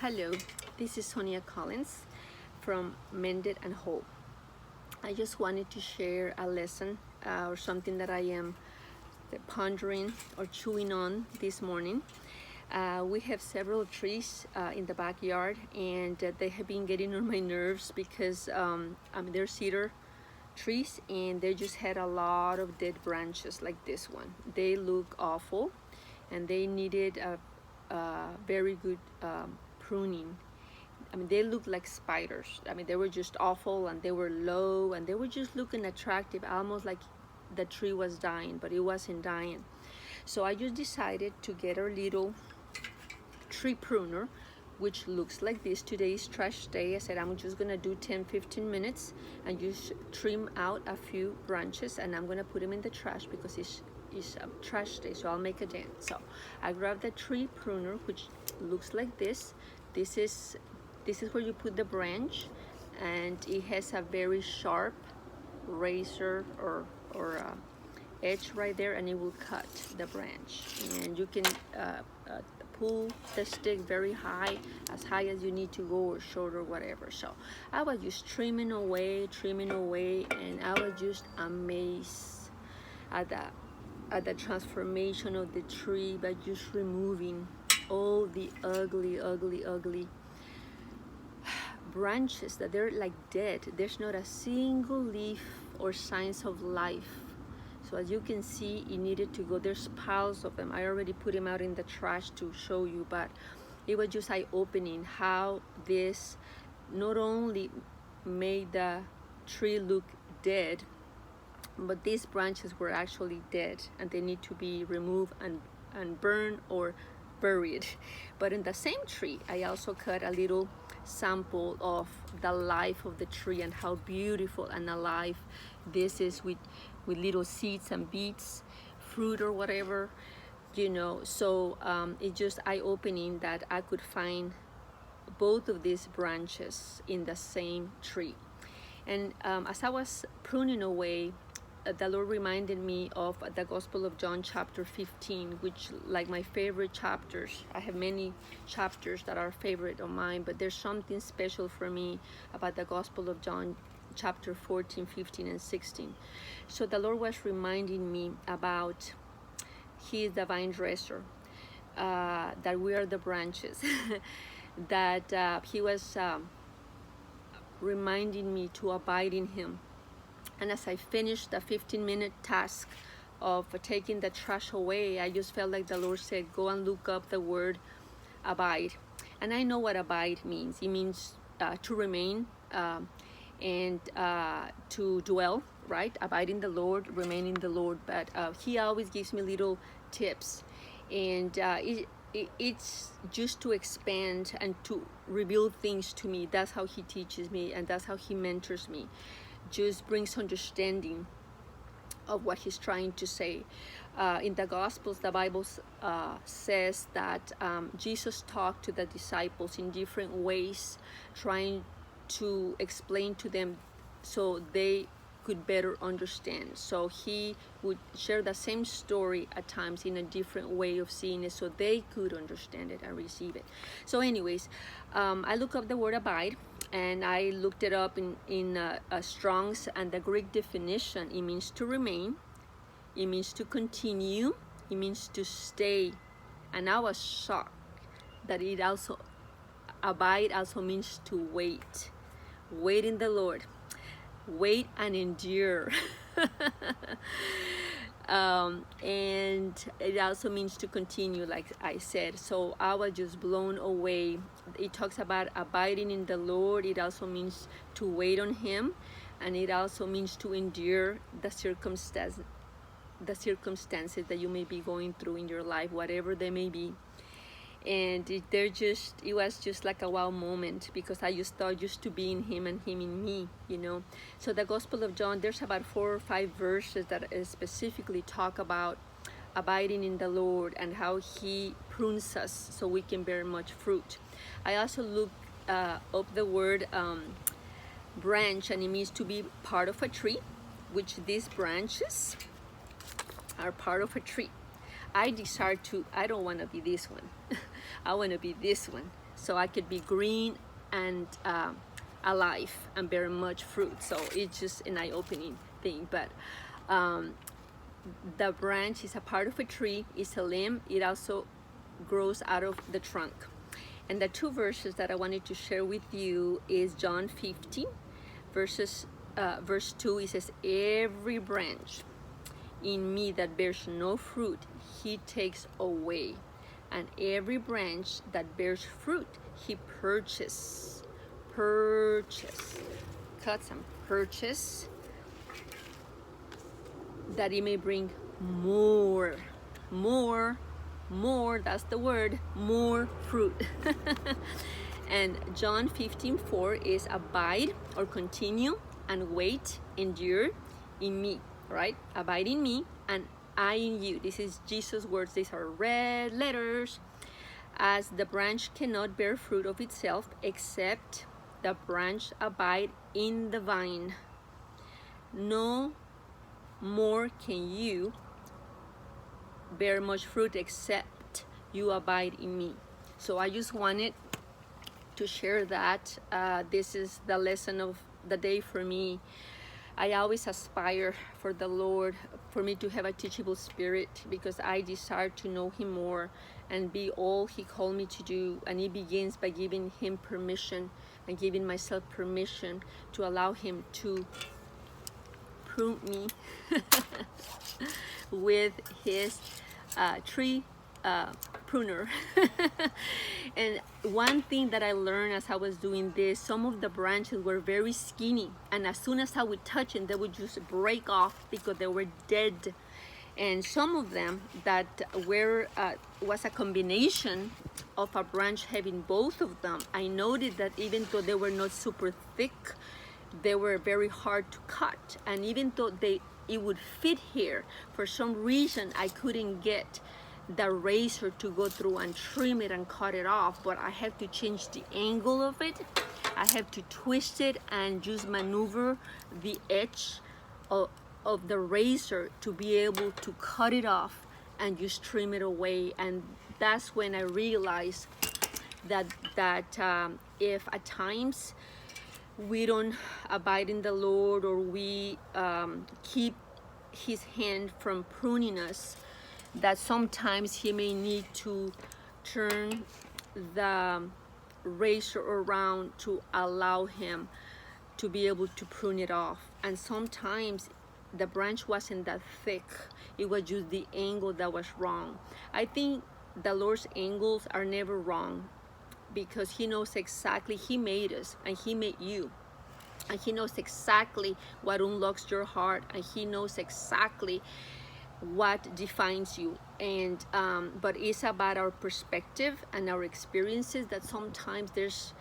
Hello, this is Sonia Collins from Mended and Whole. I just wanted to share a lesson or something that I am pondering or chewing on this morning. We have several trees in the backyard, and they have been getting on my nerves because they're cedar trees and they just had a lot of dead branches like this one. They look awful and they needed a very good pruning. They looked like spiders. They were just awful, and they were low, and they were just looking attractive, almost like the tree was dying, but it wasn't dying. So I just decided to get our little tree pruner, which looks like this. Today is trash day. I said I'm just gonna do 10-15 minutes and just trim out a few branches, and I'm gonna put them in the trash because it's trash day, so I'll make a dent. So I grabbed the tree pruner, which looks like this. This is where you put the branch, and it has a very sharp razor or edge right there, and it will cut the branch. And you can pull the stick very high, as high as you need to go, or short, or whatever. So I was just trimming away, and I was just amazed at the transformation of the tree by just removing all the ugly branches that they're like dead. There's not a single leaf or signs of life. So as you can see, it needed to go. There's piles of them. I already put them out in the trash to show you, but it was just eye-opening how this not only made the tree look dead, but these branches were actually dead, and they need to be removed and burned or buried. But in the same tree, I also cut a little sample of the life of the tree and how beautiful and alive this is, with little seeds and beets, fruit or whatever, so it's just eye-opening that I could find both of these branches in the same tree. And as I was pruning away, the Lord reminded me of the Gospel of John chapter 15, which like my favorite chapters. I have many chapters that are favorite of mine, but there's something special for me about the Gospel of John chapter 14, 15, and 16. So the Lord was reminding me about He is the vine dresser, that we are the branches, that He was reminding me to abide in Him. And as I finished the 15-minute task of taking the trash away, I just felt like the Lord said, go and look up the word abide. And I know what abide means. It means to remain and to dwell, right? Abide in the Lord, remain in the Lord. But He always gives me little tips. And it's just to expand and to reveal things to me. That's how He teaches me, and that's how He mentors me. Just brings understanding of what He's trying to say. In the Gospels, the Bible says that Jesus talked to the disciples in different ways, trying to explain to them so they could better understand. So He would share the same story at times in a different way of seeing it, so they could understand it and receive it. So anyways, I look up the word abide, and I looked it up in Strong's, and the Greek definition, it means to remain, it means to continue, it means to stay. And I was shocked that it also, abide also means to wait. Wait in the Lord. Wait and endure. And it also means to continue, like I said. So I was just blown away. It talks about abiding in the Lord. It also means to wait on Him, and it also means to endure the circumstances that you may be going through in your life, whatever they may be. And it was just like a wow moment, because I just thought just to be in Him and Him in me, So the Gospel of John, there's about 4 or 5 verses that specifically talk about abiding in the Lord and how He prunes us so we can bear much fruit. I also looked up the word branch, and it means to be part of a tree, which these branches are part of a tree. I don't want to be this one. I want to be this one. so I could be green and alive and bear much fruit. So it's just an eye-opening thing. But the branch is a part of a tree, it's a limb, it also grows out of the trunk. And the two verses that I wanted to share with you is John 15, verse 2. It says, every branch in me that bears no fruit, he takes away. And every branch that bears fruit, he purges, cuts and purges, that it may bring more, that's the word, more fruit. And John 15:4 is abide or continue and wait, endure in me, right? Abide in me and I in you. This is Jesus' words. These are red letters. As the branch cannot bear fruit of itself except the branch abide in the vine, no more can you bear much fruit except you abide in me. So I just wanted to share that. This is the lesson of the day for me. I always aspire for the Lord, for me to have a teachable spirit, because I desire to know him more and be all he called me to do. And it begins by giving him permission and giving myself permission to allow him to prune me with his tree pruner. And one thing that I learned as I was doing this, some of the branches were very skinny, and as soon as I would touch them, they would just break off because they were dead. And some of them that were was a combination of a branch having both of them, I noted that even though they were not super thick, they were very hard to cut. And even though it would fit here, for some reason I couldn't get the razor to go through and trim it and cut it off. But I have to change the angle of it, I have to twist it and just maneuver the edge of the razor to be able to cut it off and just trim it away. And that's when I realized that if at times we don't abide in the Lord, or we keep his hand from pruning us, that sometimes he may need to turn the razor around to allow him to be able to prune it off. And sometimes the branch wasn't that thick, it was just the angle that was wrong. I think the Lord's angles are never wrong, because he knows exactly, he made us and he made you, and he knows exactly what unlocks your heart, and he knows exactly what defines you. And but it's about our perspective and our experiences, that sometimes there's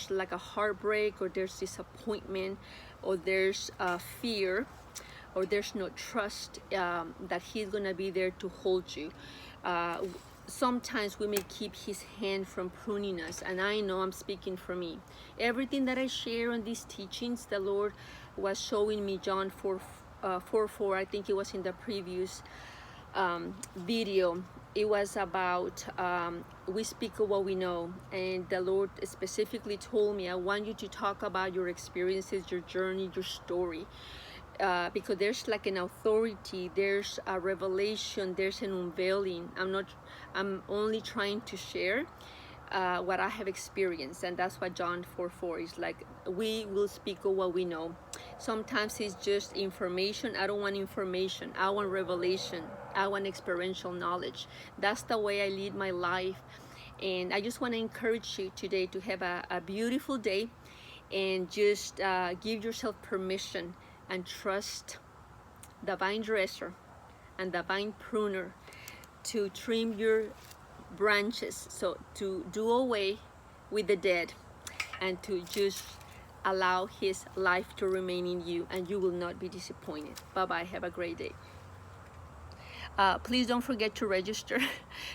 like a heartbreak, or there's disappointment, or there's fear, or there's no trust that he's gonna be there to hold you. Sometimes we may keep his hand from pruning us, and I know I'm speaking for me. Everything that I share on these teachings, the Lord was showing me John 4:4. I think it was in the previous video. It was about we speak of what we know, and the Lord specifically told me, I want you to talk about your experiences, your journey, your story, because there's like an authority, there's a revelation, there's an unveiling. I'm only trying to share what I have experienced, and that's what John 4:4 is like. We will speak of what we know. Sometimes it's just information. I don't want information, I want revelation, I want experiential knowledge. That's the way I lead my life. And I just want to encourage you today to have a beautiful day, and just give yourself permission and trust the vine dresser and the vine pruner to trim your branches, so to do away with the dead, and to just allow his life to remain in you, and you will not be disappointed. Bye bye, have a great day. Please don't forget to register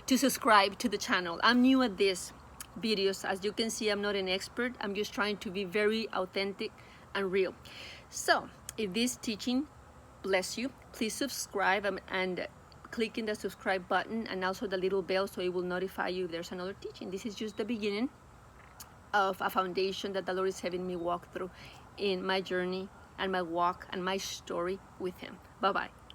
to subscribe to the channel. I'm new at these videos. As you can see, I'm not an expert. I'm just trying to be very authentic and real. So if this teaching bless you, please subscribe and clicking the subscribe button and also the little bell so it will notify you if there's another teaching. This is just the beginning of a foundation that the Lord is having me walk through in my journey and my walk and my story with Him. Bye-bye.